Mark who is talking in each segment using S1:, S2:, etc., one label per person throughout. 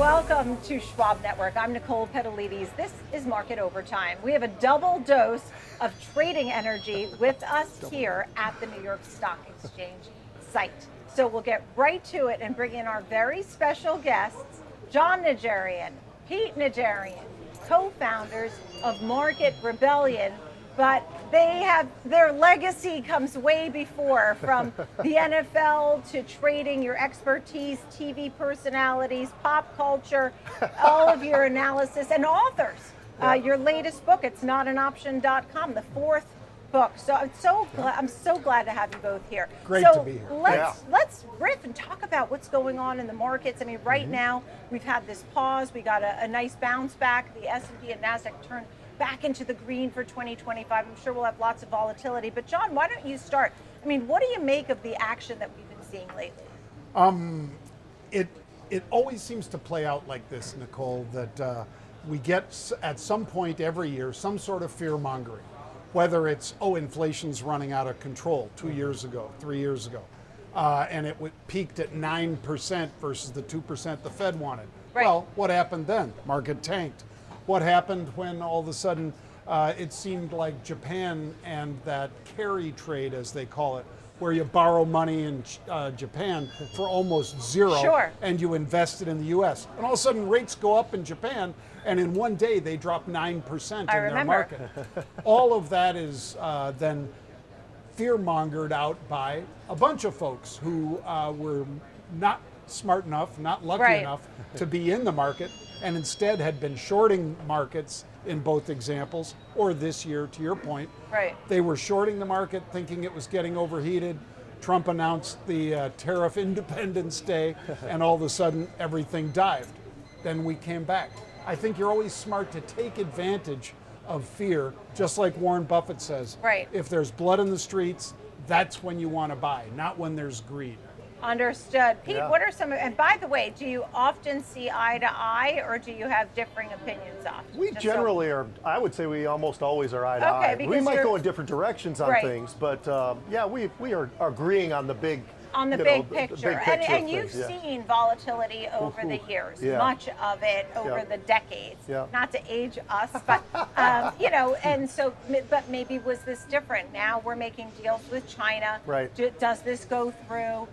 S1: welcome to Schwab Network. I'm Nicole Petalides. This is Market Overtime. We have a double dose of trading energy with us here at the New York Stock Exchange site. So we'll get right to it and bring in our very special guests, Jon Najarian, Pete Najarian, co-founders of Market Rebellion. But their legacy comes way before, from the NFL to trading, your expertise, TV personalities, pop culture, all of your analysis, and authors. Your latest book, it's notanoption.com, the fourth book. So I'm so glad to have you both here.
S2: Great to be here.
S1: Let's riff and talk about what's going on in the markets. I mean, right now we've had this pause. We got a nice bounce back. The S&P and NASDAQ turned back into the green for 2025. I'm sure we'll have lots of volatility. But Jon, why don't you start? I mean, what do you make of the action that we've been seeing lately?
S2: It always seems to play out like this, Nicole, that we get at some point every year some sort of fear mongering, whether it's, inflation's running out of control 2 years ago, 3 years ago, and it peaked at 9% versus the 2% the Fed wanted.
S1: Right.
S2: Well, what happened then? Market tanked. What happened when all of a sudden it seemed like Japan and that carry trade, as they call it, where you borrow money in Japan for almost zero, and you invest it in the U.S. And all of a sudden rates go up in Japan, and in one day they drop 9% in their market. All of that is then fear-mongered out by a bunch of folks who were not smart enough, not lucky enough to be in the market, and instead had been shorting markets in both examples, or this year, to your point. They were shorting the market thinking it was getting overheated. Trump announced the Tariff Independence Day, and all of a sudden everything dived. Then we came back. I think you're always smart to take advantage of fear, just like Warren Buffett says. If there's blood in the streets, that's when you want to buy, not when there's greed.
S1: Understood. Pete, what are some, and by the way, do you often see eye to eye, or do you have differing opinies often?
S3: We generally are, I would say we almost always are eye to eye. We might go in different directions on things, but we are agreeing on the big
S1: big picture. And you've seen volatility over the years, much of it over the decades. Not to age us, but and so, but maybe was this different? Now we're making deals with China. Does this go through?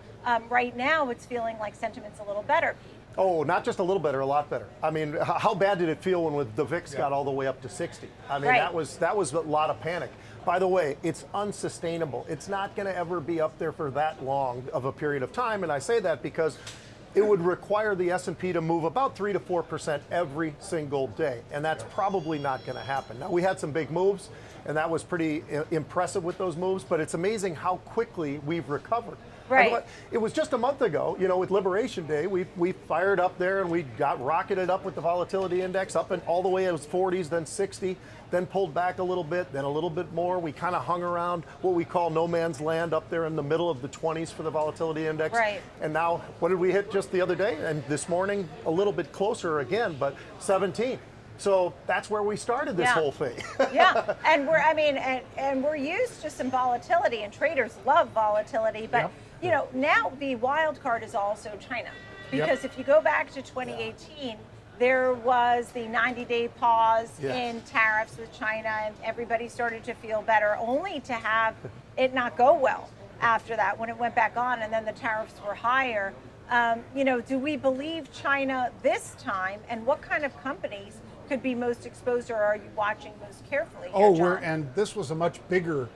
S1: Right now, it's feeling like sentiment's a little better.
S3: Oh, not just a little better, a lot better. I mean, how bad did it feel when the VIX got all the way up to 60? I mean, that was a lot of panic. By the way, it's unsustainable. It's not going to ever be up there for that long of a period of time, and I say that because it would require the S&P to move about 3 to 4% every single day, and that's probably not going to happen. Now, we had some big moves, and that was pretty impressive with those moves, but it's amazing how quickly we've recovered. It was just a month ago, with Liberation Day, we fired up there and we got rocketed up with the volatility index up and all the way it was 40s, then 60, then pulled back a little bit, then a little bit more. We kind of hung around what we call no man's land up there in the middle of the 20s for the volatility index. And now, what did we hit just the other day? And this morning, a little bit closer again, but 17. So that's where we started this whole thing.
S1: And we're used to some volatility, and traders love volatility, but now the wild card is also China, because if you go back to 2018, there was the 90-day pause in tariffs with China, and everybody started to feel better, only to have it not go well after that when it went back on, and then the tariffs were higher. Do we believe China this time, and what kind of companies could be most exposed, or are you watching most carefully here, Jon?
S2: And this was a much bigger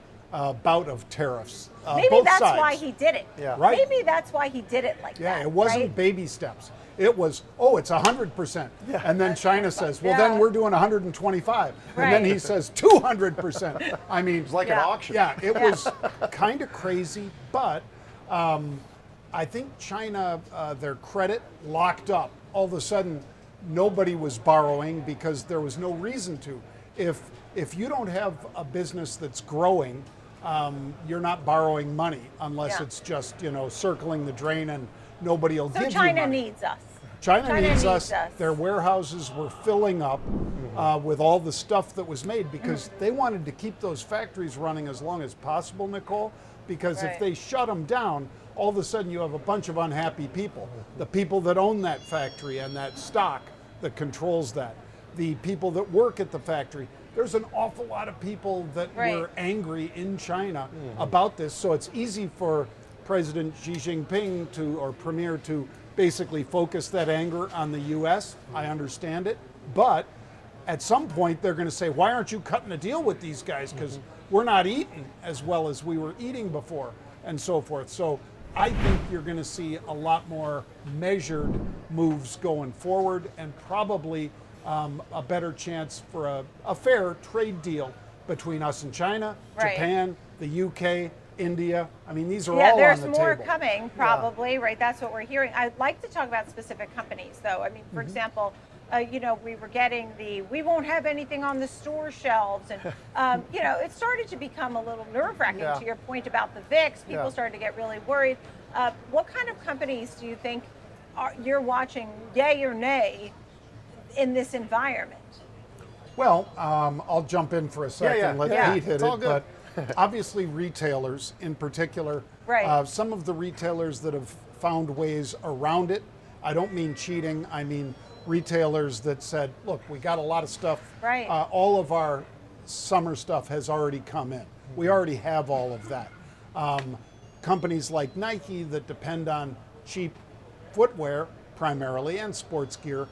S2: bout of tariffs.
S1: Maybe
S2: both
S1: that's
S2: sides.
S1: why he did it. Maybe that's why he did it like that.
S2: It wasn't baby steps. It was, it's 100%. And then China says, well, then we're doing 125. And then he says 200%. I mean,
S3: it's like an auction.
S2: It was kind of crazy, but I think China, their credit locked up. All of a sudden, nobody was borrowing because there was no reason to. If you don't have a business that's growing, you're not borrowing money unless it's just circling the drain and nobody will give you money.
S1: So China needs us.
S2: China needs us. Their warehouses were filling up. with all the stuff that was made, because they wanted to keep those factories running as long as possible, Nicole, because if they shut them down, all of a sudden you have a bunch of unhappy people. The people that own that factory and that stock that controls that. The people that work at the factory. There's an awful lot of people that were angry in China about this, so it's easy for President Xi Jinping or Premier to basically focus that anger on the US. I understand it, but at some point they're going to say, why aren't you cutting a deal with these guys? Because we're not eating as well as we were eating before, and so forth. So I think you're going to see a lot more measured moves going forward, and probably a better chance for a fair trade deal between us and China, Japan, the UK, India. I mean, these are all on the table.
S1: Yeah, there's more coming, probably, right? That's what we're hearing. I'd like to talk about specific companies, though. I mean, for example, we were getting we won't have anything on the store shelves. And, it started to become a little nerve-wracking to your point about the VIX. People started to get really worried. What kind of companies do you think you're watching, yay or nay, in this environment?
S2: Well, I'll jump in for a second. Let Pete hit it. But obviously retailers in particular, some of the retailers that have found ways around it. I don't mean cheating. I mean retailers that said, look, we got a lot of stuff. All of our summer stuff has already come in. We already have all of that. Companies like Nike that depend on cheap footwear primarily and sports gear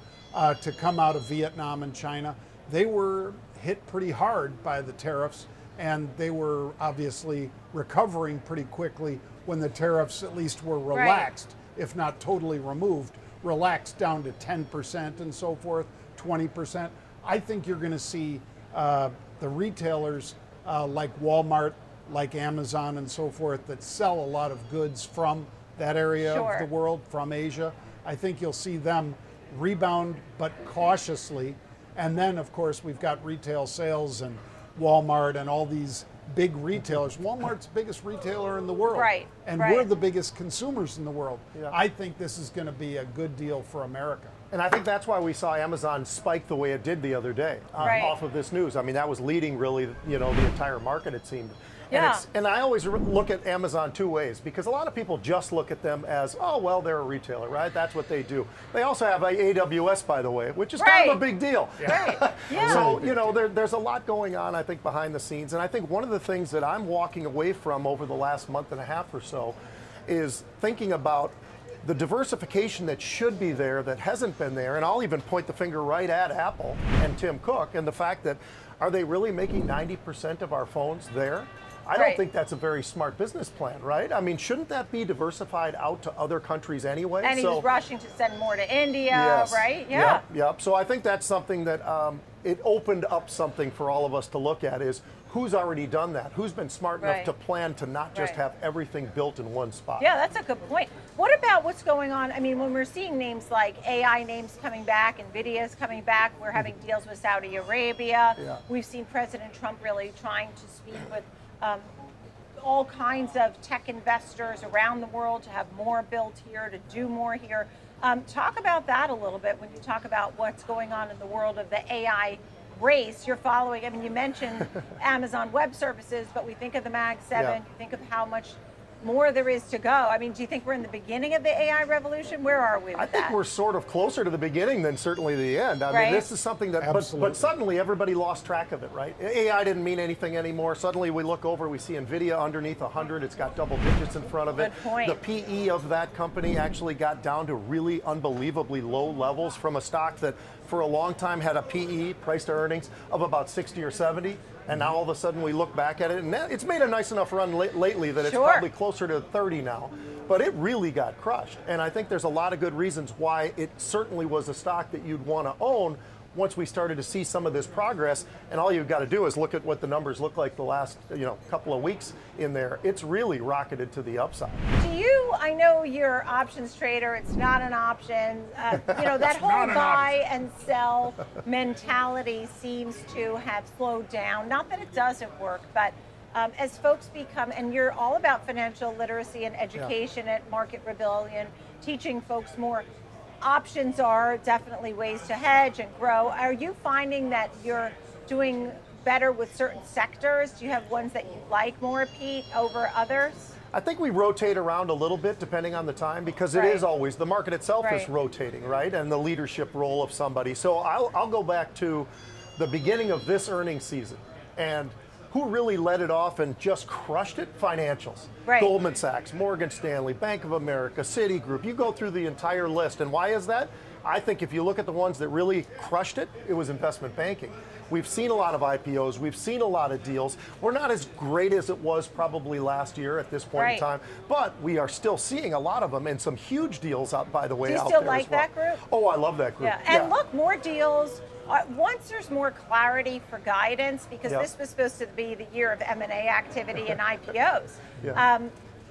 S2: to come out of Vietnam and China, they were hit pretty hard by the tariffs, and they were obviously recovering pretty quickly when the tariffs at least were relaxed, if not totally removed, relaxed down to 10% and so forth, 20%. I think you're going to see the retailers like Walmart, like Amazon and so forth that sell a lot of goods from that area of the world, from Asia. I think you'll see them rebound, but cautiously. And then, of course, we've got retail sales and Walmart and all these big retailers. Walmart's the biggest retailer in the world. And we're the biggest consumers in the world. I think this is going to be a good deal for America.
S3: And I think that's why we saw Amazon spike the way it did the other day off of this news. I mean, that was leading really, the entire market, it seemed. And I always look at Amazon two ways, because a lot of people just look at them as, oh, well, they're a retailer, right? That's what they do. They also have AWS, by the way, which is kind of a big deal. So, there's a lot going on, I think, behind the scenes. And I think one of the things that I'm walking away from over the last month and a half or so is thinking about the diversification that should be there that hasn't been there. And I'll even point the finger right at Apple and Tim Cook and the fact that, are they really making 90% of our phones there? I don't think that's a very smart business plan, right? I mean, shouldn't that be diversified out to other countries anyway?
S1: And he's rushing to send more to India, right?
S3: Yep. So I think that's something that it opened up something for all of us to look at, is who's already done that? Who's been smart enough to plan to not just have everything built in one spot?
S1: Yeah, that's a good point. What about what's going on? I mean, when we're seeing names like AI names coming back, Nvidia's coming back, we're having deals with Saudi Arabia. We've seen President Trump really trying to speak with all kinds of tech investors around the world to have more built here, to do more here. Talk about that a little bit when you talk about what's going on in the world of the AI race you're following. I mean, you mentioned Amazon Web Services, but we think of the Mag 7, you think of how much more there is to go. I mean, do you think we're in the beginning of the AI revolution? Where are we with that?
S3: I think we're sort of closer to the beginning than certainly the end. I mean, this is something that, but suddenly everybody lost track of it, right? AI didn't mean anything anymore. Suddenly we look over, we see Nvidia underneath 100. It's got double digits in front of it.
S1: Good point.
S3: The PE of that company actually got down to really unbelievably low levels from a stock that for a long time had a PE, price to earnings, of about 60 or 70. And now all of a sudden we look back at it, and it's made a nice enough run lately that it's probably closer to 30 now. But it really got crushed. And I think there's a lot of good reasons why it certainly was a stock that you'd want to own once we started to see some of this progress. And all you've got to do is look at what the numbers look like the last couple of weeks in there. It's really rocketed to the upside.
S1: I know you're options trader, it's not an option. That whole buy and sell mentality seems to have slowed down. Not that it doesn't work, but as folks become, and you're all about financial literacy and education at Market Rebellion, teaching folks more. options are definitely ways to hedge and grow. Are you finding that you're doing better with certain sectors? Do you have ones that you like more, Pete, over others?
S3: I think we rotate around a little bit depending on the time, because it is always, the market itself is rotating, right? And the leadership role of somebody. So I'll go back to the beginning of this earnings season. And who really led it off and just crushed it? Financials. Goldman Sachs, Morgan Stanley, Bank of America, Citigroup. You go through the entire list. And why is that? I think if you look at the ones that really crushed it, it was investment banking. We've seen a lot of IPOs. We've seen a lot of deals. We're not as great as it was probably last year at this point in time, but we are still seeing a lot of them, and some huge deals out, by the way, out there.
S1: Do you still like that group?
S3: Oh, I love that group.
S1: Yeah, and look, more deals. Once there's more clarity for guidance, because this was supposed to be the year of M&A activity and IPOs.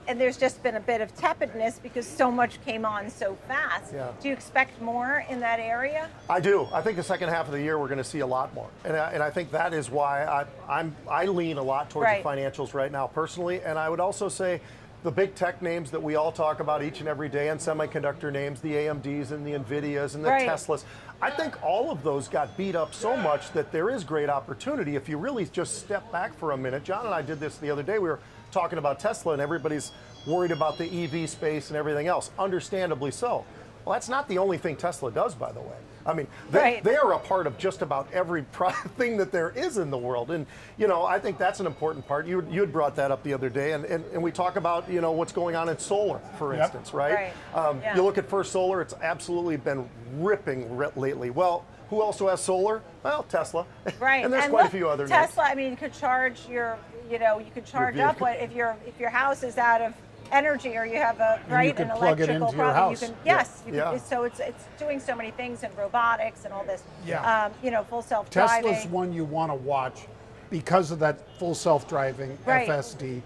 S1: And there's just been a bit of tepidness because so much came on so fast. Do you expect more in that area?
S3: I do. I think the second half of the year we're going to see a lot more. And I think that is why I lean a lot towards the financials right now personally. And I would also say the big tech names that we all talk about each and every day, and semiconductor names, the AMDs and the Nvidias and the Teslas, I think all of those got beat up so much that there is great opportunity if you really just step back for a minute. John and I did this the other day. We were talking about Tesla, and everybody's worried about the EV space and everything else, understandably so. Well, that's not the only thing Tesla does, by the way. I mean, they are a part of just about every thing that there is in the world. And, you know, I think that's an important part. You had brought that up the other day, and we talk about, you know, what's going on in solar, for instance, right? You look at First Solar, it's absolutely been ripping lately. Well, who also has solar? Well, Tesla. And there's quite a few other
S1: Tesla,
S3: names.
S1: I mean, you could charge your, you know, you could charge up if your house is out of energy, or you have an electrical problem. You can, so it's doing so many things in robotics and all this. You know, full self-driving.
S2: Tesla's one you want to watch because of that full self-driving FSD.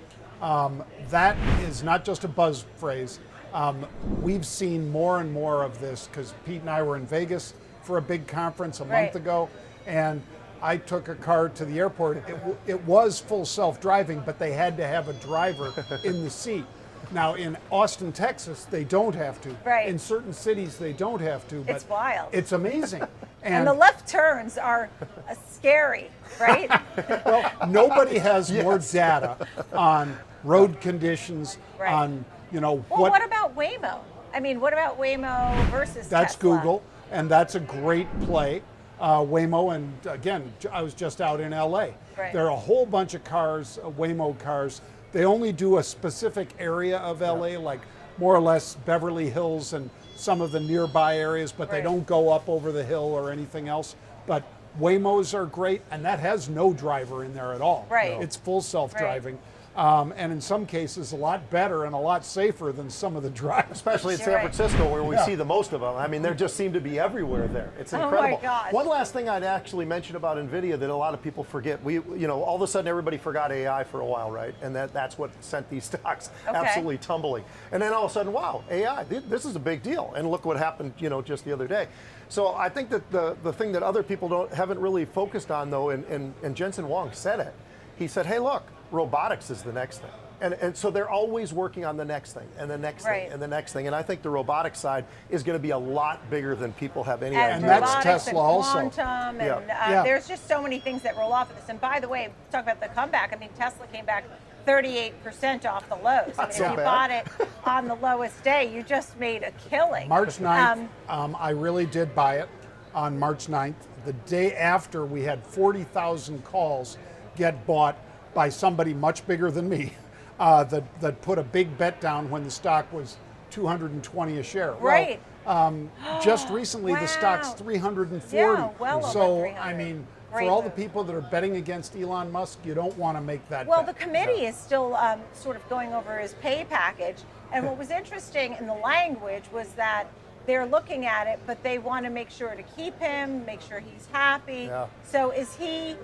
S2: That is not just a buzz phrase. We've seen more and more of this because Pete and I were in Vegas for a big conference a month ago, and I took a car to the airport. It was full self-driving, but they had to have a driver in the seat. Now, in Austin, Texas, they don't have to. In certain cities, they don't have to. But
S1: it's wild.
S2: It's amazing.
S1: And the left turns are scary, right?
S2: Well, nobody has more data on road conditions, on, you know,
S1: what about Waymo? I mean, what about Waymo versus
S2: That's
S1: Tesla?
S2: Google, and that's a great play. Waymo, and again, I was just out in LA. There are a whole bunch of cars, Waymo cars. They only do a specific area of LA, like more or less Beverly Hills and some of the nearby areas, but they don't go up over the hill or anything else. But Waymos are great, and that has no driver in there at all. It's full self-driving. And in some cases, a lot better and a lot safer than some of the drivers.
S3: Especially in San Francisco, where we see the most of them. I mean, they just seem to be everywhere there. It's incredible.
S1: Oh my gosh.
S3: One last thing I'd actually mention about Nvidia that a lot of people forget. You know, all of a sudden everybody forgot AI for a while, right? And that's what sent these stocks absolutely tumbling. And then all of a sudden, wow, AI, this is a big deal. And look what happened, you know, just the other day. So I think that the thing that other people haven't really focused on, though, and Jensen Huang said it. He said, hey, look, robotics is the next thing. And so they're always working on the next thing and the next thing and the next thing. And I think the robotics side is going to be a lot bigger than people have any idea.
S2: And that's Tesla also.
S1: And there's just so many things that roll off of this. And by the way, talk about the comeback. I mean, Tesla came back 38% off the lows. I mean, if you bought it on the lowest day, you just made a killing.
S2: March 9th, I really did buy it on March 9th. The day after, we had 40,000 calls get bought by somebody much bigger than me that put a big bet down when the stock was 220 a share. Just recently, the stock's 340.
S1: Yeah, well
S2: so,
S1: over 300.
S2: I mean, for all the people that are betting against Elon Musk, you don't want to make that
S1: Well,
S2: bet.
S1: the committee is still sort of going over his pay package. And what was interesting in the language was that they're looking at it, but they want to make sure to keep him, make sure he's happy. So is he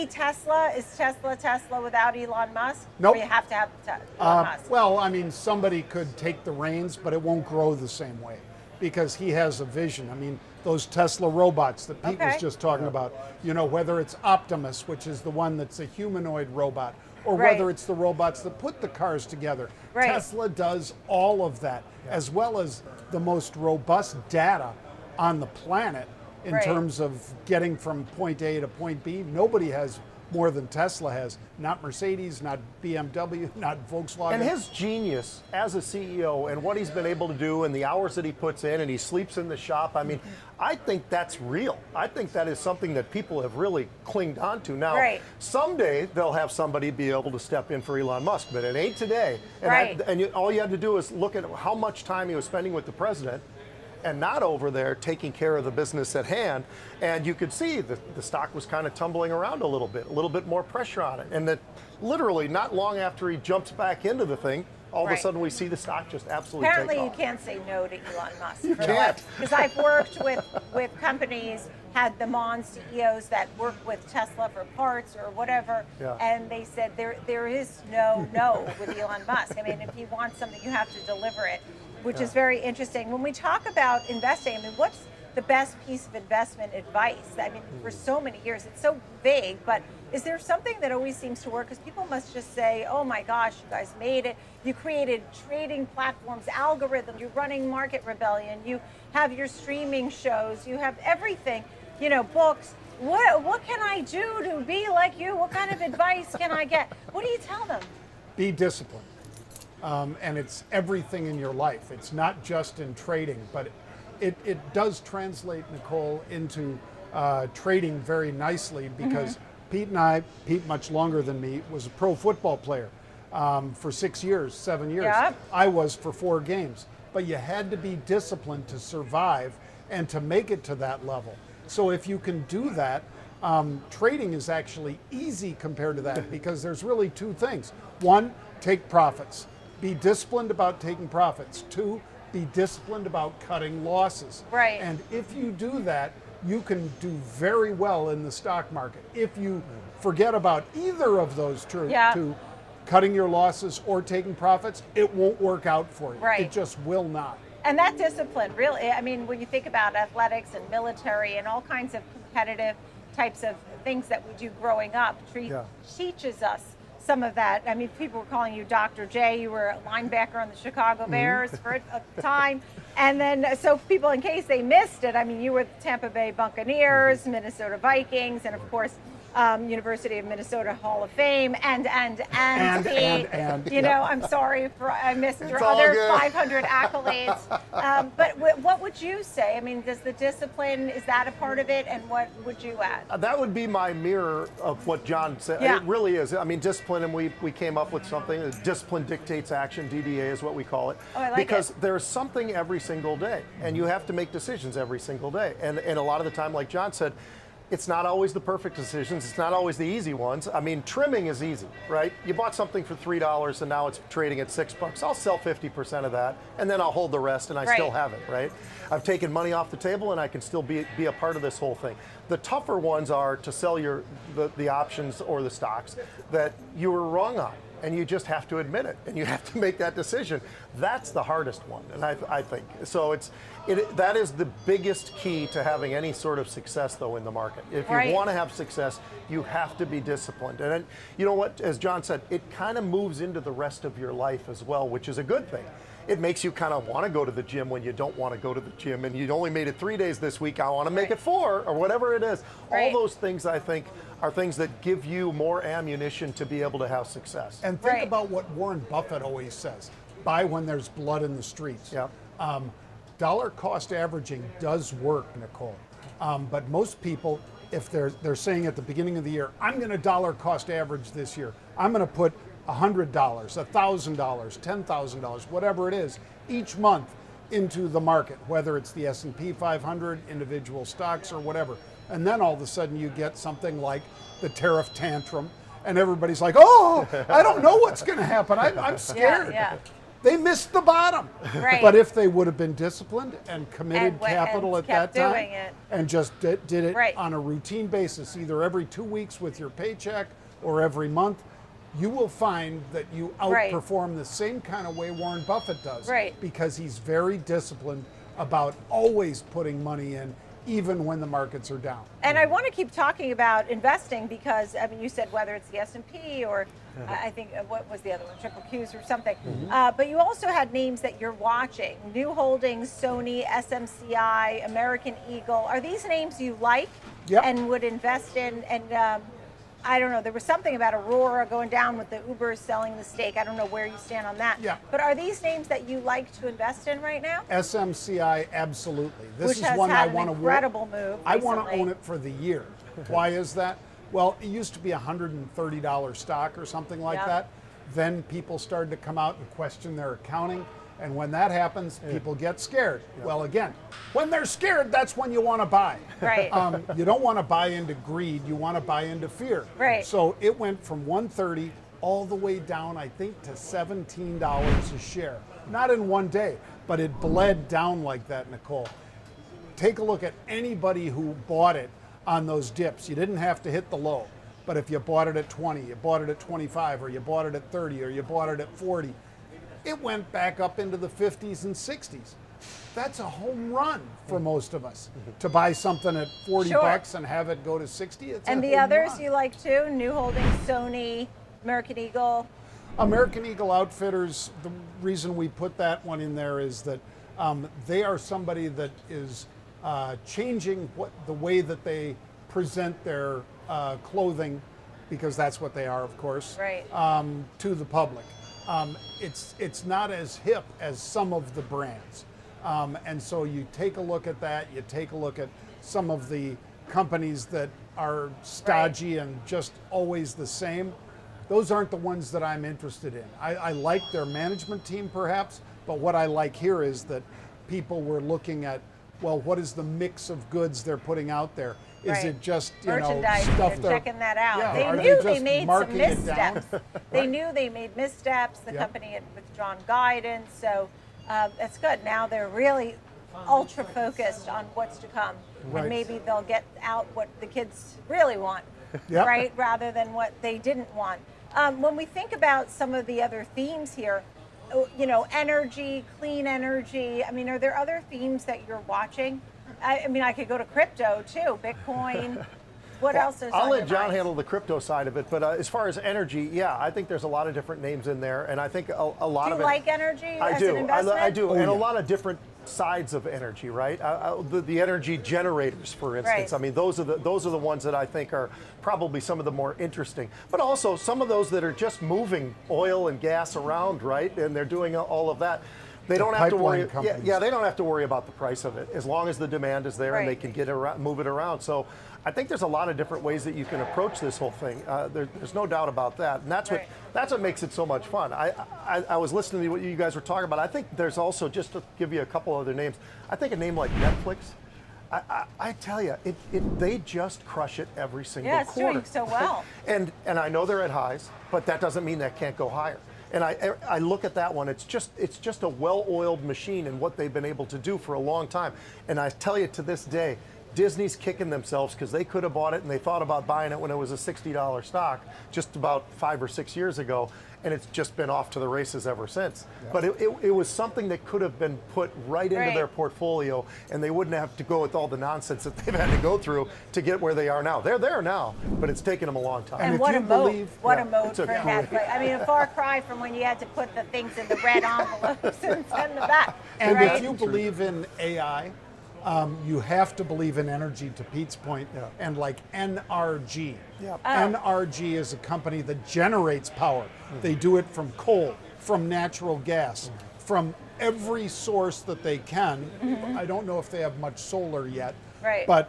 S1: Tesla? Is Tesla without Elon Musk?
S2: Nope.
S1: Or you have to have Elon Musk?
S2: Well, I mean, somebody could take the reins, but it won't grow the same way because he has a vision. I mean, those Tesla robots that Pete was
S1: Okay.
S2: just talking about. You know, whether it's Optimus, which is the one that's a humanoid robot, or
S1: Right.
S2: whether it's the robots that put the cars together.
S1: Right.
S2: Tesla does all of that, as well as the most robust data on the planet in
S1: Right.
S2: terms of getting from point A to point B. Nobody has more than Tesla has. Not Mercedes, not BMW, not Volkswagen.
S3: And his genius as a CEO and what he's been able to do and the hours that he puts in and he sleeps in the shop, I mean, I think that's real. I think that is something that people have really clinged on to. Now,
S1: Right.
S3: someday they'll have somebody be able to step in for Elon Musk, but it ain't today. And,
S1: Right.
S3: all you had to do is look at how much time he was spending with the president and not over there taking care of the business at hand. And you could see that the stock was kind of tumbling around a little bit more pressure on it. And that literally not long after he jumps back into the thing, all of
S1: Right.
S3: a sudden we see the stock just absolutely
S1: Apparently,
S3: take
S1: you
S3: off.
S1: can't say no to Elon Musk.
S3: You can't.
S1: Because I've worked with companies, had them on CEOs that work with Tesla for parts or whatever,
S3: Yeah.
S1: and they said there is no with Elon Musk. I mean, if he wants something, you have to deliver it, which is very interesting. When we talk about investing, I mean, what's the best piece of investment advice? I mean, for so many years, it's so vague, but is there something that always seems to work? Because people must just say, oh my gosh, you guys made it. You created trading platforms, algorithms, you're running Market Rebellion, you have your streaming shows, you have everything, you know, books. What can I do to be like you? What kind of advice can I get? What do you tell them?
S2: Be disciplined. And it's everything in your life. It's not just in trading, but it does translate, Nicole, into trading very nicely because Pete and I, Pete much longer than me, was a pro football player for 6 years, 7 years.
S1: Yep.
S2: I was for 4 games. But you had to be disciplined to survive and to make it to that level. So if you can do that, trading is actually easy compared to that because there's really 2 things. 1, take profits. Be disciplined about taking profits. 2, be disciplined about cutting losses.
S1: Right.
S2: And if you do that, you can do very well in the stock market. If you forget about either of those two, cutting your losses or taking profits, it won't work out for you.
S1: Right.
S2: It just will not.
S1: And that discipline, really, I mean, when you think about athletics and military and all kinds of competitive types of things that we do growing up, teaches us some of that. I mean, people were calling you Dr. J. You were a linebacker on the Chicago Bears for a time. And then, so people, in case they missed it, I mean, you were the Tampa Bay Buccaneers, Minnesota Vikings, and of course, University of Minnesota Hall of Fame, and you know, I'm sorry for I missed your other 500 accolades. But what would you say? I mean, does the discipline, is that a part of it, and what would you add?
S3: That would be my mirror of what Jon said.
S1: Yeah.
S3: It really is. I mean, discipline, and we came up with something. Discipline dictates action. DDA is what we call it.
S1: Oh, I like
S3: because
S1: it.
S3: there's something every single day, and you have to make decisions every single day. And a lot of the time, like Jon said, it's not always the perfect decisions. It's not always the easy ones. I mean, trimming is easy, right? You bought something for $3 and now it's trading at $6. I'll sell 50% of that and then I'll hold the rest and I still have it, right? I've taken money off the table and I can still be a part of this whole thing. The tougher ones are to sell the options or the stocks that you were wrong on. And you just have to admit it, and you have to make that decision. That's the hardest one, and I think. So that is the biggest key to having any sort of success, though, in the market. If you want to have success, you have to be disciplined. And then, you know what, as Jon said, it kind of moves into the rest of your life as well, which is a good thing. It makes you kind of want to go to the gym when you don't want to go to the gym, and you only made it 3 days this week, I want to make it 4, or whatever it is. All those things, I think, are things that give you more ammunition to be able to have success.
S2: And think about what Warren Buffett always says, buy when there's blood in the streets.
S3: Yeah.
S2: Dollar cost averaging does work, Nicole. But most people, if they're saying at the beginning of the year, I'm going to dollar cost average this year, I'm going to put $100, $1,000, $10,000, whatever it is, each month into the market, whether it's the S&P 500, individual stocks, or whatever. And then all of a sudden you get something like the tariff tantrum, and everybody's like, oh, I don't know what's going to happen. I'm scared. They missed the bottom. But if they would have been disciplined and committed capital at that time and just did it on a routine basis, either every 2 weeks with your paycheck or every month, you will find that you outperform the same kind of way Warren Buffett does. Because he's very disciplined about always putting money in, even when the markets are down.
S1: And I want to keep talking about investing because, I mean, you said whether it's the S&P or I think, what was the other one, Triple Qs or something. But you also had names that you're watching. New Holdings, Sony, SMCI, American Eagle. Are these names you like and would invest in? And I don't know, there was something about Aurora going down with the Ubers selling the stake. I don't know where you stand on that.
S2: Yeah.
S1: But are these names that you like to invest in right now?
S2: SMCI, absolutely. This
S1: Which
S2: is
S1: has
S2: one
S1: had
S2: I
S1: an
S2: want to
S1: incredible move
S2: I want to
S1: recently.
S2: own it for the year. Why is that? Well, it used to be a $130 stock or something like that. Then people started to come out and question their accounting. And when that happens, people get scared. Well, again, when they're scared, that's when you want to buy.
S1: Right.
S2: You don't want to buy into greed. You want to buy into fear.
S1: Right.
S2: So it went from 130 all the way down, I think, to $17 a share. Not in one day, but it bled down like that, Nicole. Take a look at anybody who bought it on those dips. You didn't have to hit the low, but if you bought it at 20, you bought it at 25, or you bought it at 30, or you bought it at 40, it went back up into the 50s and 60s. That's a home run for most of us. To buy something at 40 bucks and have it go to 60, it's
S1: And
S2: a
S1: the
S2: home
S1: others
S2: run.
S1: you like too? New Holdings, Sony, American Eagle.
S2: American Eagle Outfitters, the reason we put that one in there is that they are somebody that is changing the way that they present their clothing, because that's what they are, of course,
S1: Right.
S2: to the public. It's not as hip as some of the brands. And so you take a look at that, you take a look at some of the companies that are stodgy and just always the same. Those aren't the ones that I'm interested in. I like their management team perhaps, but what I like here is that people were looking at, well, what is the mix of goods they're putting out there? Is it just,
S1: merchandise?
S2: stuff
S1: They're checking that out.
S2: Yeah, are
S1: They knew
S2: they
S1: they
S2: just
S1: made some
S2: marking it down?
S1: missteps. They knew they made missteps. The company had withdrawn guidance, so that's good. Now they're really ultra focused on what's to come, and maybe they'll get out what the kids really want, right, rather than what they didn't want. When we think about some of the other themes here, energy, clean energy. I mean, are there other themes that you're watching? I mean, I could go to crypto too, Bitcoin. What else is
S3: I'll
S1: on
S3: let
S1: your
S3: John
S1: mind?
S3: handle the crypto side of it, but as far as energy, yeah, I think there's a lot of different names in there, and I think a lot
S1: Do
S3: of
S1: you
S3: it.
S1: like energy as an
S3: I
S1: investment?
S3: do, and a lot of different sides of energy, right? The energy generators, for instance.
S1: Right.
S3: I mean, those are the ones that I think are probably some of the more interesting, but also some of those that are just moving oil and gas around, right? And they're doing all of that. They don't have to worry. Yeah, they don't have to worry about the price of it as long as the demand is there and they can get around, move it around. So I think there's a lot of different ways that you can approach this whole thing. There's no doubt about that, and that's what makes it so much fun. I was listening to what you guys were talking about. I think there's also, just to give you a couple other names, I think a name like Netflix. I tell you, they just crush it every single quarter.
S1: Yeah, it's doing so well.
S3: and I know they're at highs, but that doesn't mean that can't go higher. And I look at that one, it's just a well-oiled machine in what they've been able to do for a long time. And I tell you, to this day, Disney's kicking themselves because they could have bought it and they thought about buying it when it was a $60 stock just about 5 or 6 years ago, and it's just been off to the races ever since. Yeah. But it was something that could have been put right into their portfolio, and they wouldn't have to go with all the nonsense that they've had to go through to get where they are now. They're there now, but it's taken them a long time.
S1: And what a mode for Netflix. I mean, a far cry from when you had to put the things in the red envelopes and send them back.
S2: And if you believe in AI, you have to believe in energy, to Pete's point, and like NRG. NRG is a company that generates power. They do it from coal, from natural gas, from every source that they can. I don't know if they have much solar yet, but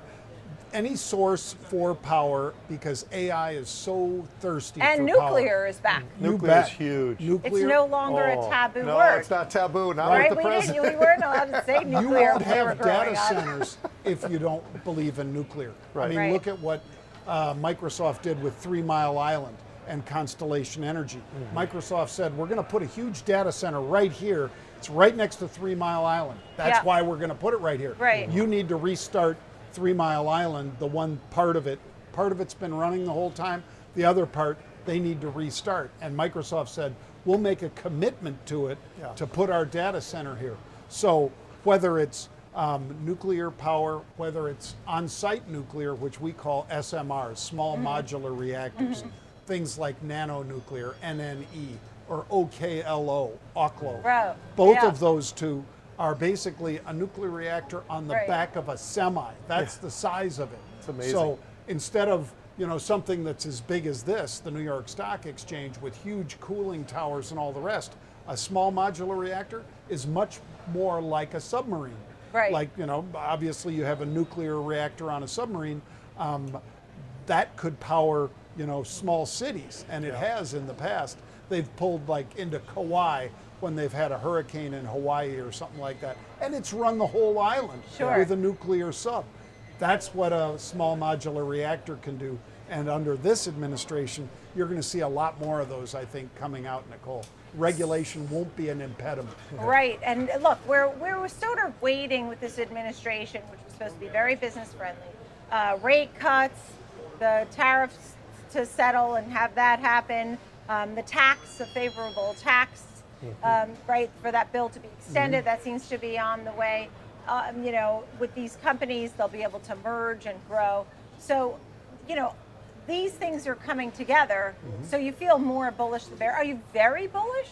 S2: any source for power, because AI is so thirsty for power.
S1: And nuclear is back.
S3: Nuclear is huge.
S1: It's no longer a taboo word.
S3: No, it's not taboo. Not with the president.
S1: We weren't allowed to say nuclear.
S2: You won't have data centers if you don't believe in nuclear. I mean, look at what Microsoft did with 3 Mile Island and Constellation Energy. Microsoft said, we're going to put a huge data center right here. It's right next to 3 Mile Island. That's why we're going to put it right here. You need to restart 3 Mile Island, the one part of it's been running the whole time. The other part, they need to restart. And Microsoft said, we'll make a commitment to it to put our data center here. So whether it's nuclear power, whether it's on-site nuclear, which we call SMRs, small modular reactors, things like nanonuclear, NNE, or OKLO.
S1: Bro,
S2: Both
S1: yeah.
S2: of those two are basically a nuclear reactor on the
S1: Right.
S2: back of a semi. That's the size of it.
S3: It's amazing.
S2: So instead of something that's as big as this, the New York Stock Exchange with huge cooling towers and all the rest, a small modular reactor is much more like a submarine.
S1: Right.
S2: Like, obviously you have a nuclear reactor on a submarine, that could power, small cities, and it has in the past. They've pulled like into Kauai when they've had a hurricane in Hawaii or something like that, and it's run the whole island
S1: Sure.
S2: with a nuclear sub. That's what a small modular reactor can do, and under this administration, you're going to see a lot more of those, I think, coming out, Nicole. Regulation won't be an impediment.
S1: Right, and look, we're sort of waiting with this administration, which was supposed to be very business friendly. Rate cuts, the tariffs to settle and have that happen, the tax, a favorable tax, right, for that bill to be extended. That seems to be on the way. With these companies, they'll be able to merge and grow. So, these things are coming together, so you feel more bullish than bear. Are you very bullish?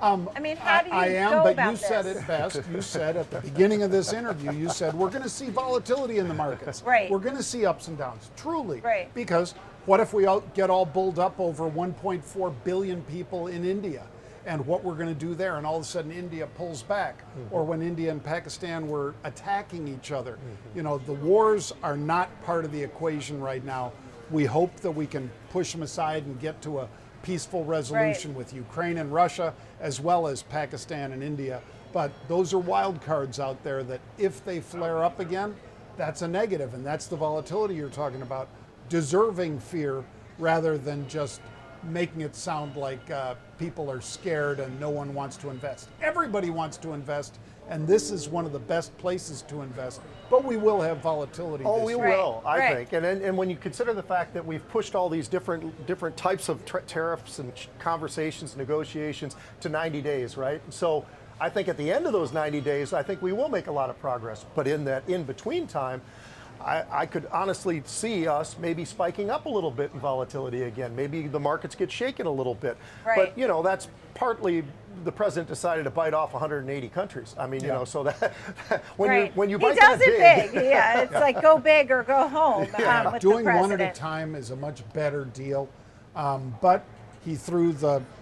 S1: I mean, how do you
S2: I am,
S1: go
S2: but
S1: about
S2: you said
S1: this?
S2: it best. You said at the beginning of this interview, you said we're going to see volatility in the markets.
S1: Right.
S2: We're going to see ups and downs, truly.
S1: Right.
S2: Because what if we get all bulled up over 1.4 billion people in India and what we're going to do there, and all of a sudden India pulls back, or when India and Pakistan were attacking each other. The wars are not part of the equation right now. We hope that we can push them aside and get to a peaceful resolution with Ukraine and Russia, as well as Pakistan and India. But those are wild cards out there that if they flare up again, that's a negative, and that's the volatility you're talking about. Deserving fear rather than just making it sound like people are scared and no one wants to invest. Everybody wants to invest, and this is one of the best places to invest, but we will have volatility
S3: Oh,
S2: this
S3: we
S2: year.
S3: will, I
S1: Right.
S3: think. And when you consider the fact that we've pushed all these different types of tariffs and conversations, negotiations to 90 days, right? So I think at the end of those 90 days, I think we will make a lot of progress. But in that in-between time, I could honestly see us maybe spiking up a little bit in volatility again. Maybe the markets get shaken a little bit.
S1: Right.
S3: But, that's partly the president decided to bite off 180 countries. I mean, so that when you bite
S1: he does
S3: that
S1: it big. Yeah, it's like go big or go home. With
S2: Doing
S1: the
S2: one at a
S1: president.
S2: time is a much better deal, but he threw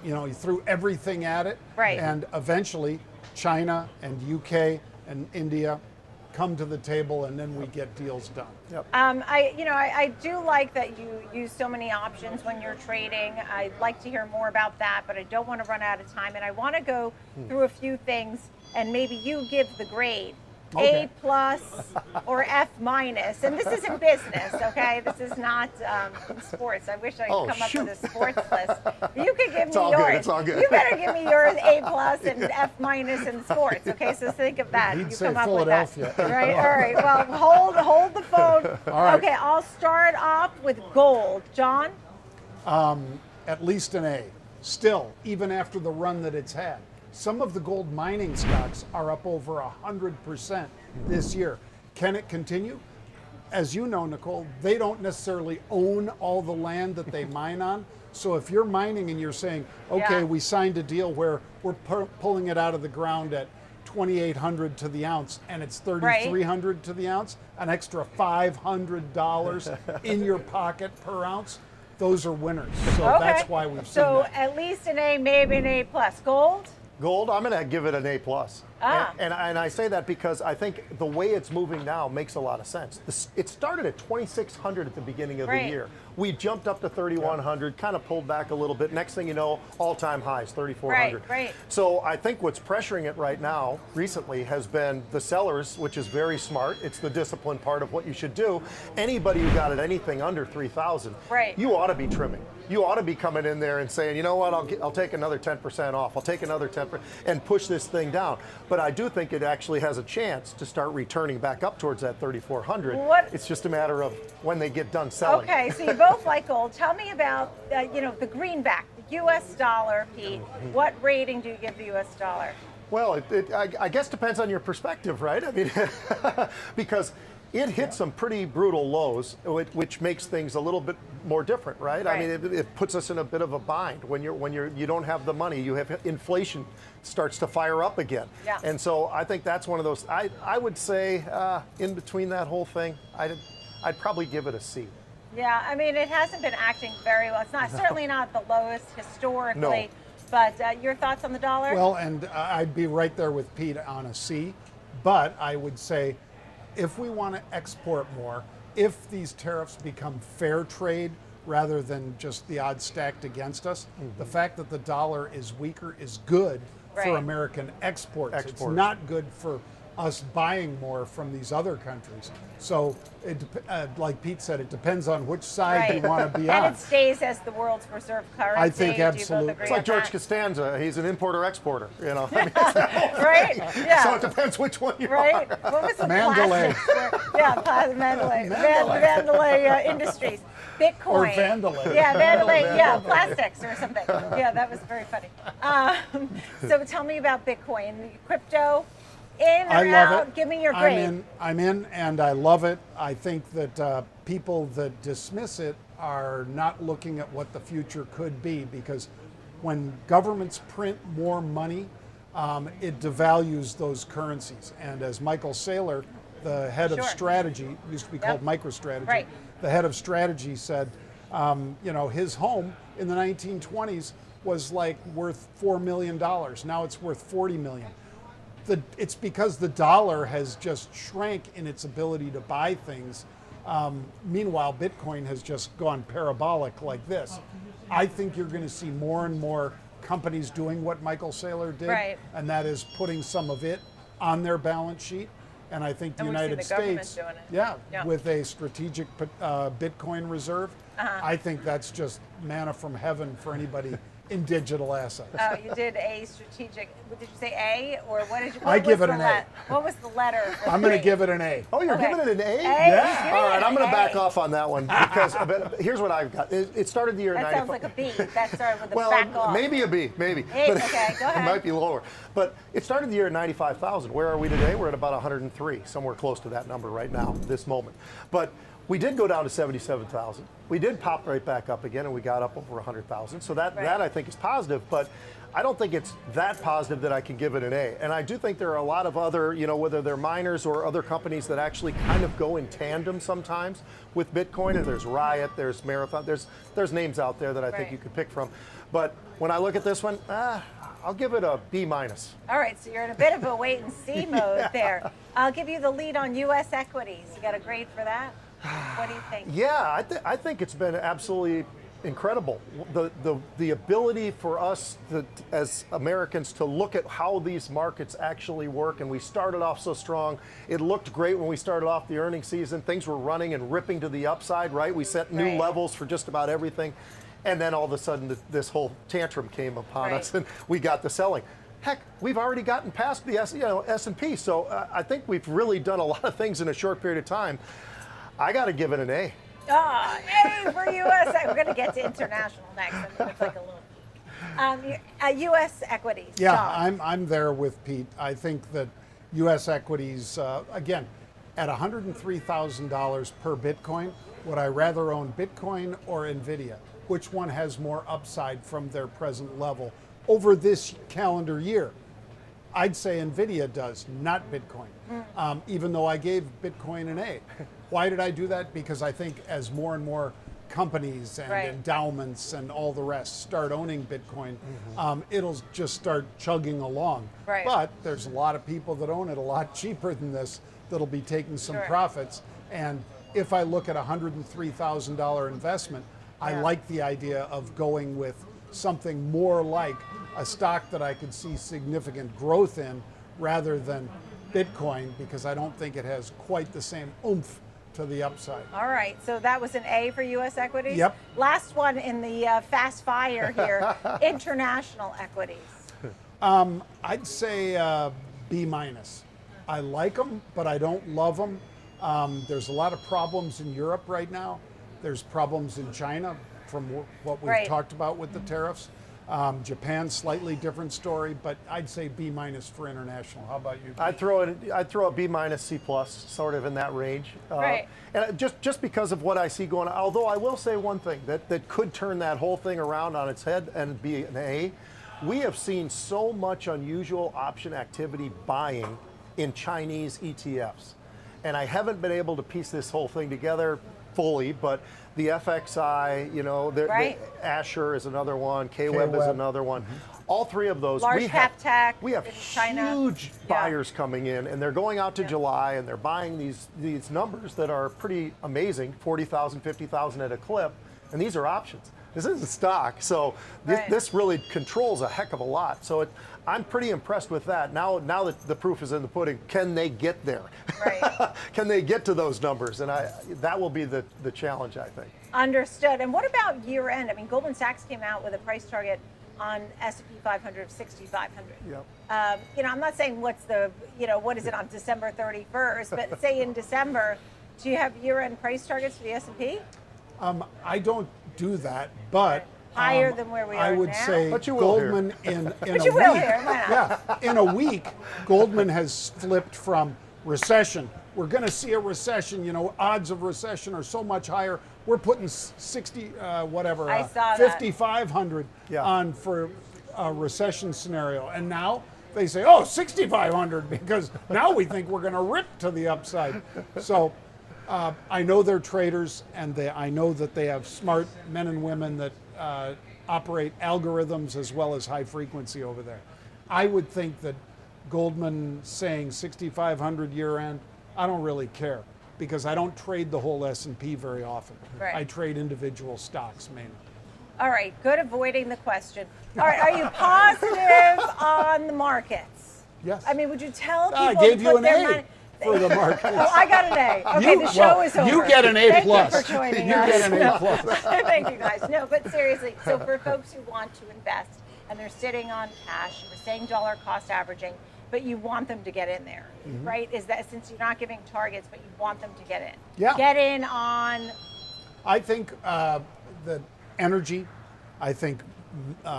S2: he threw everything at it,
S1: Right.
S2: and eventually China and UK and India come to the table, and then we get deals done.
S3: Yep.
S1: I do like that you use so many options when you're trading. I'd like to hear more about that, but I don't want to run out of time. And I want to go through a few things, and maybe you give the grade.
S2: Okay.
S1: A+ or F-. And this is in business, okay? This is not in sports. I wish I could come up with a sports list. You could give me
S3: all
S1: yours.
S3: good, it's all good.
S1: You better give me yours A+ and F- in sports, okay? So think of that.
S2: He'd
S1: You
S2: say
S1: come up
S2: Philadelphia.
S1: with that. Right? All right. Well, hold the phone.
S2: All right.
S1: Okay, I'll start off with gold. John?
S2: At least an A. Still, even after the run that it's had. Some of the gold mining stocks are up over 100% this year. Can it continue? As you know, Nicole, they don't necessarily own all the land that they mine on. So if you're mining and you're saying, okay,
S1: Yeah.
S2: we signed a deal where we're pulling it out of the ground at 2,800 to the ounce and it's 3,300 to the ounce, an extra $500 in your pocket per ounce, those are winners. So
S1: Okay.
S2: that's why we've seen
S1: So
S2: that.
S1: at least an A, maybe an A+. Gold?
S3: Gold, I'm going to give it an A+.
S1: Ah.
S3: And I say that because I think the way it's moving now makes a lot of sense. It started at 2,600 at the beginning of the
S1: Right.
S3: year. We jumped up to 3,100, kind of pulled back a little bit. Next thing you know, all-time highs, 3,400.
S1: Right.
S3: So I think what's pressuring it right now, recently, has been the sellers, which is very smart. It's the disciplined part of what you should do. Anybody who got it anything under 3,000,
S1: Right.
S3: you ought to be trimming. You ought to be coming in there and saying, you know what, I'll take another 10% off. I'll take another 10% and push this thing down. But I do think it actually has a chance to start returning back up towards that 3,400.
S1: What-
S3: It's just a matter of when they get done selling.
S1: Okay, so you both like gold. Tell me about, the greenback, the U.S. dollar, Pete. What rating do you give the U.S. dollar?
S3: Well, I guess depends on your perspective, right? I mean, because it hit some pretty brutal lows, which makes things a little bit more different, right? I mean, it puts us in a bit of a bind when you don't have the money. You have inflation starts to fire up again, and so I think that's one of those. I would say in between that whole thing, I'd probably give it a C.
S1: Yeah, I mean, it hasn't been acting very well. It's not certainly not the lowest historically.
S3: No.
S1: But your thoughts on the dollar?
S2: Well, and I'd be right there with Pete on a C, but I would say if we want to export more, if these tariffs become fair trade rather than just the odds stacked against us, the fact that the dollar is weaker is good for American exports. It's not good for us buying more from these other countries. So, like Pete said, it depends on which side you want to be on.
S1: And it stays as the world's reserve currency.
S2: I think absolutely.
S3: It's like George Costanza. He's an importer-exporter, you know. I mean,
S1: right? Yeah.
S3: So it depends which one you
S1: are. What was the
S2: Mandalay.
S1: Mandalay Industries. Bitcoin.
S2: Or Vandalay.
S1: Yeah, Vandalay. Yeah, plastics or something. Yeah, that was very funny. So tell me about Bitcoin. Crypto. In or
S2: I love
S1: out?
S2: it.
S1: Give me your grade.
S2: I'm in, and I love it. I think that people that dismiss it are not looking at what the future could be, because when governments print more money, it devalues those currencies. And as Michael Saylor, the head of strategy, used to be called MicroStrategy, the head of strategy said, his home in the 1920s was like worth $4 million. Now it's worth $40 million. It's because the dollar has just shrank in its ability to buy things. Meanwhile, Bitcoin has just gone parabolic like this. I think you're going to see more and more companies doing what Michael Saylor did, and that is putting some of it on their balance sheet. And I think the United States, with a strategic Bitcoin reserve, I think that's just manna from heaven for anybody in digital assets.
S1: Oh, you did a strategic. Did you say A, or what did you?
S2: I give it an A.
S1: What was the letter?
S2: I'm going to give it an A.
S3: Oh, you're giving it an A?
S1: Yeah.
S3: All right, I'm going to back off on that one because here's what I've got. It started the year at 95.
S1: That sounds like a B. That started with a back off.
S3: Maybe a B, maybe.
S1: But okay, go ahead.
S3: It might be lower. But it started the year at 95,000. Where are we today? We're at about 103, somewhere close to that number right now, this moment. But we did go down to 77,000. We did pop right back up again, and we got up over 100,000. So that I think is positive, but I don't think it's that positive that I can give it an A. And I do think there are a lot of other, whether they're miners or other companies that actually kind of go in tandem sometimes with Bitcoin. And there's Riot, there's Marathon, there's names out there that I think you could pick from. But when I look at this one, I'll give it a B minus.
S1: All right, so you're in a bit of a wait and see mode there. I'll give you the lead on U.S. equities. You got a grade for that? What do you think?
S3: Yeah, I think it's been absolutely incredible. The ability for us as Americans to look at how these markets actually work, and we started off so strong. It looked great when we started off the earnings season. Things were running and ripping to the upside, right? We set new levels for just about everything. And then all of a sudden this whole tantrum came upon us and we got the selling. Heck, we've already gotten past the S&P. So I think we've really done a lot of things in a short period of time. I got to give it an A.
S1: A for U.S. We're going to get to international next. I mean, it's like a little. U.S. equities.
S2: Yeah,
S1: Jon.
S2: I'm there with Pete. I think that U.S. equities, again, at $103,000 per Bitcoin, would I rather own Bitcoin or Nvidia? Which one has more upside from their present level over this calendar year? I'd say Nvidia does, not Bitcoin, even though I gave Bitcoin an A. Why did I do that? Because I think as more and more companies and endowments and all the rest start owning Bitcoin, it'll just start chugging along. But there's a lot of people that own it a lot cheaper than this that'll be taking some profits. And if I look at a $103,000 investment, I like the idea of going with something more like a stock that I could see significant growth in rather than Bitcoin, because I don't think it has quite the same oomph to the upside.
S1: All right, so that was an A for U.S. equities?
S2: Yep.
S1: Last one in the fast fire here, international equities.
S2: I'd say B minus. I like them, but I don't love them. There's a lot of problems in Europe right now. There's problems in China from what we've talked about with the tariffs. Japan, slightly different story, but I'd say B minus for international. How about you?
S3: I'd throw a B minus, C plus, sort of in that range.
S1: Right.
S3: And just because of what I see going on. Although I will say one thing that could turn that whole thing around on its head and be an A. We have seen so much unusual option activity buying in Chinese ETFs, and I haven't been able to piece this whole thing together fully, but the FXI, you know,
S1: Right.
S3: the Asher is another one, KWeb is another one. All three of those,
S1: Large cap tech
S3: we have
S1: in China.
S3: huge buyers coming in, and they're going out to July, and they're buying these numbers that are pretty amazing, 40,000, 50,000 at a clip, and these are options. This isn't stock, so
S1: Right.
S3: this really controls a heck of a lot. So I'm pretty impressed with that. Now that the proof is in the pudding, can they get there?
S1: Right.
S3: Can they get to those numbers? And that will be the challenge, I think.
S1: Understood. And what about year end? I mean, Goldman Sachs came out with a price target on S&P 500 of 6,500.
S3: Yep.
S1: You know, I'm not saying what is it on December 31st, but say in December, do you have year end price targets for the S&P?
S2: I don't do that, but
S1: Higher than where we
S2: I
S1: are
S2: would
S1: now?
S2: say
S3: But you will here.
S2: Goldman in
S1: But
S2: a
S1: you will
S2: week.
S1: here, why not?
S2: Yeah, in a week, Goldman has flipped from recession. We're going to see a recession. You know, odds of recession are so much higher. We're putting 60,
S1: I saw that.
S2: 5,500
S3: Yeah.
S2: on for a recession scenario, and now they say, oh, 6,500 because now we think we're going to rip to the upside. So. I know they're traders, and I know that they have smart men and women that operate algorithms as well as high frequency over there. I would think that Goldman saying 6,500 year end, I don't really care because I don't trade the whole S&P very often.
S1: Right.
S2: I trade individual stocks mainly.
S1: All right, good avoiding the question. All right, are you positive on the markets?
S2: Yes.
S1: I mean, would you tell people
S2: I gave
S1: to
S2: you
S1: put
S2: an
S1: their
S2: A
S1: money?
S2: for the markets.
S1: Oh, I got an A. Okay, the show is over.
S2: You get an A
S1: Thank
S2: plus.
S1: you for joining
S2: You
S1: us.
S2: get an A plus.
S1: Thank you guys. No, but seriously, so for folks who want to invest and they're sitting on cash, you were saying dollar cost averaging, but you want them to get in there, right? Is that since you're not giving targets, but you want them to get in?
S2: Yeah.
S1: Get in on.
S2: I think the energy, I think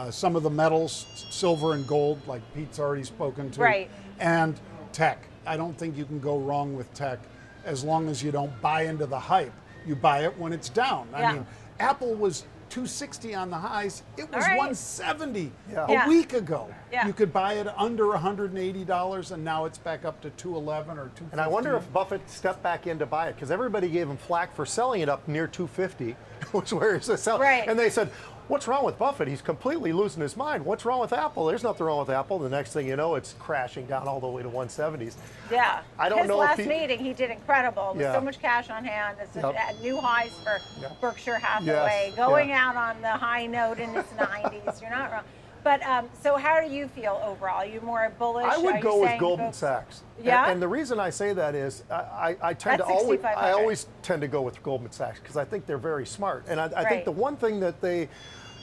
S2: some of the metals, silver and gold, like Pete's already spoken to,
S1: Right.
S2: and tech. I don't think you can go wrong with tech as long as you don't buy into the hype. You buy it when it's down.
S1: Yeah.
S2: I mean, Apple was 260 on the highs. It was
S1: All right.
S2: 170
S1: Yeah.
S2: a week ago.
S1: Yeah.
S2: You could buy it under $180, and now it's back up to 211 or 250.
S3: And I wonder if Buffett stepped back in to buy it because everybody gave him flack for selling it up near 250, which where it's a sell.
S1: Right.
S3: And they said, "What's wrong with Buffett? He's completely losing his mind. What's wrong with Apple? There's nothing wrong with Apple." The next thing you know, it's crashing down all the way to 170s.
S1: Yeah.
S3: I don't
S1: His
S3: know if
S1: last
S3: he-
S1: meeting, he did incredible. With
S3: Yeah.
S1: so much cash on hand. It's
S3: Yep.
S1: at new highs for
S3: Yep.
S1: Berkshire Hathaway.
S3: Yes.
S1: Going
S3: Yeah.
S1: out on the high note in its 90s. You're not wrong. But so how do you feel overall? Are you more bullish?
S3: I
S1: Are
S3: would
S1: you
S3: go with
S1: saying
S3: Goldman
S1: folks-
S3: Sachs.
S1: Yeah?
S3: And the reason I say that is I tend
S1: At
S3: to always
S1: 6,500.
S3: tend to go with Goldman Sachs because I think they're very smart. And I
S1: Right.
S3: think the one thing that they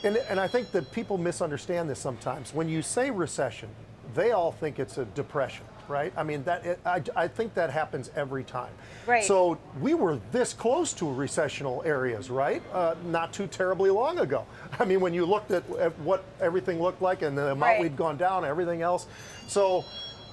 S3: and I think that people misunderstand this sometimes. When you say recession, they all think it's a depression, right? I mean I think that happens every time.
S1: Right.
S3: So we were this close to recessional areas, right? Not too terribly long ago. I mean, when you looked at what everything looked like and the amount
S1: Right.
S3: we'd gone down, everything else. So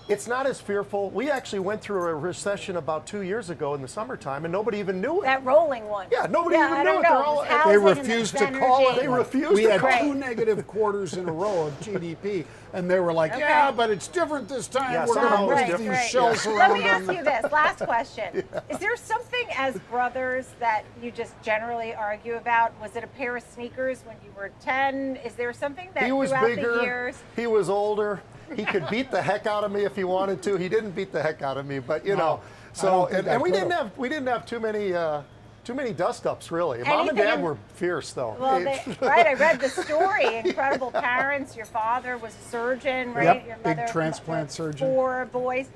S3: it's not as fearful. We actually went through a recession about 2 years ago in the summertime, and nobody even knew it.
S1: That rolling one.
S3: Yeah, nobody
S1: I
S3: even
S1: don't
S3: knew it.
S1: know.
S3: They're all-
S1: It was
S3: they
S1: housing
S2: They
S1: and then
S2: refused
S1: it's
S2: to call
S1: energy.
S2: it.
S3: They refused
S2: We
S3: to
S2: had
S3: call
S1: it.
S2: 2 negative quarters in a row of GDP, and they were like,
S1: Okay.
S2: "Yeah, but it's different this time.
S3: Yeah,
S2: We're going
S3: somehow
S2: to
S3: it's
S2: move
S3: different.
S2: these
S1: Right.
S2: shells
S1: Let
S2: around."
S1: me ask you this last question: Is there something as brothers that you just generally argue about? Was it a pair of sneakers when you were 10? Is there something that
S3: He was
S1: throughout
S3: bigger.
S1: the years?
S3: He was older. He could beat the heck out of me if he wanted to. He didn't beat the heck out of me, but you know.
S2: I
S3: So
S2: don't think I
S3: and we
S2: could've.
S3: didn't have too many dust ups really. Mom and
S1: Anything
S3: Dad
S1: in-
S3: were fierce though.
S1: Well, right. I read the story. Incredible parents. Your father was a surgeon, right?
S2: Yep,
S1: Your
S2: big
S1: mother,
S2: transplant surgeon.
S1: 4 boys.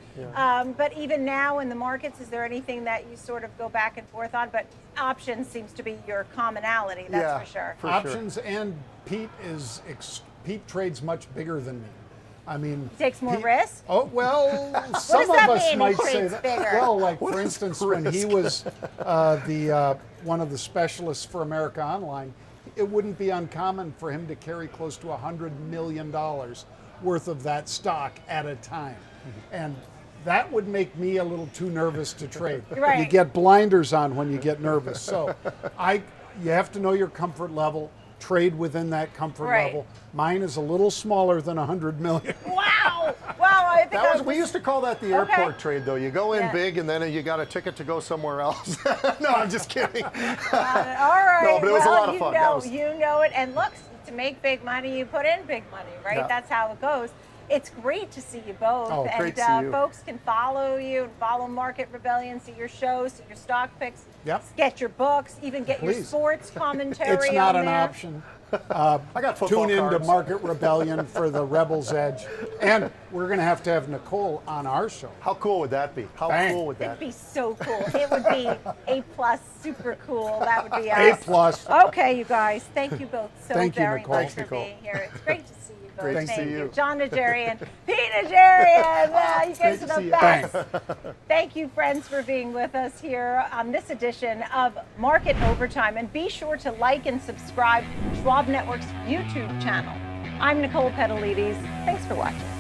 S1: But even now in the markets, is there anything that you sort of go back and forth on? But options seems to be your commonality. That's
S3: Yeah.
S1: for sure.
S3: For sure.
S2: Options, and Pete trades much bigger than me. I mean,
S1: Takes more risk?
S2: Oh well, some
S1: does
S2: of
S1: that
S2: us
S1: mean, he
S2: might say
S1: trades
S2: that.
S1: bigger?
S2: Well, like
S3: What
S2: for
S3: is
S2: instance, when he
S3: risk?
S2: was one of the specialists for America Online, it wouldn't be uncommon for him to carry close to $100 million worth of that stock at a time. And that would make me a little too nervous to trade.
S1: Right.
S2: You get blinders on when you get nervous. So you have to know your comfort level, trade within that comfort level. Mine is a little smaller than 100 million.
S1: Wow! Wow, I think
S3: we used to call that the airport trade, though. You go in big, and then you got a ticket to go somewhere else. No, I'm just kidding.
S1: All right.
S3: No, but it was a lot of fun.
S1: You know it. And look, to make big money, you put in big money, right?
S3: Yeah.
S1: That's how it goes. It's great to see you both.
S3: Oh, great to
S1: and
S3: see you.
S1: Folks can follow you and follow Market Rebellion, see your shows, see your stock picks,
S2: Yep.
S1: get your books, even get your
S2: Please.
S1: sports commentary.
S2: It's not
S1: on
S2: an
S1: there.
S2: option.
S3: I got football
S2: Tune into
S3: cards.
S2: Market Rebellion for the Rebel's Edge. And we're going to have Nicole on our show.
S3: How cool would that be? How
S2: Bang.
S3: cool would
S1: It'd
S3: that
S1: be so cool. It would be A+, super cool. That would be
S2: A
S1: us.
S2: plus.
S1: Okay, you guys, thank you both so
S2: Thank you,
S1: very
S2: Nicole.
S1: much
S3: Thanks,
S1: for
S3: Nicole.
S1: being here. It's great to see you both.
S3: Great to
S1: Thank
S3: see you.
S1: Jon Najarian, Pete Najarian. You guys
S3: great
S1: are
S3: to
S1: the
S3: see you.
S1: best. Thank you, friends, for being with us here on this edition of Market Overtime. And be sure to like and subscribe to Schwab Network's YouTube channel. I'm Nicole Petalides. Thanks for watching.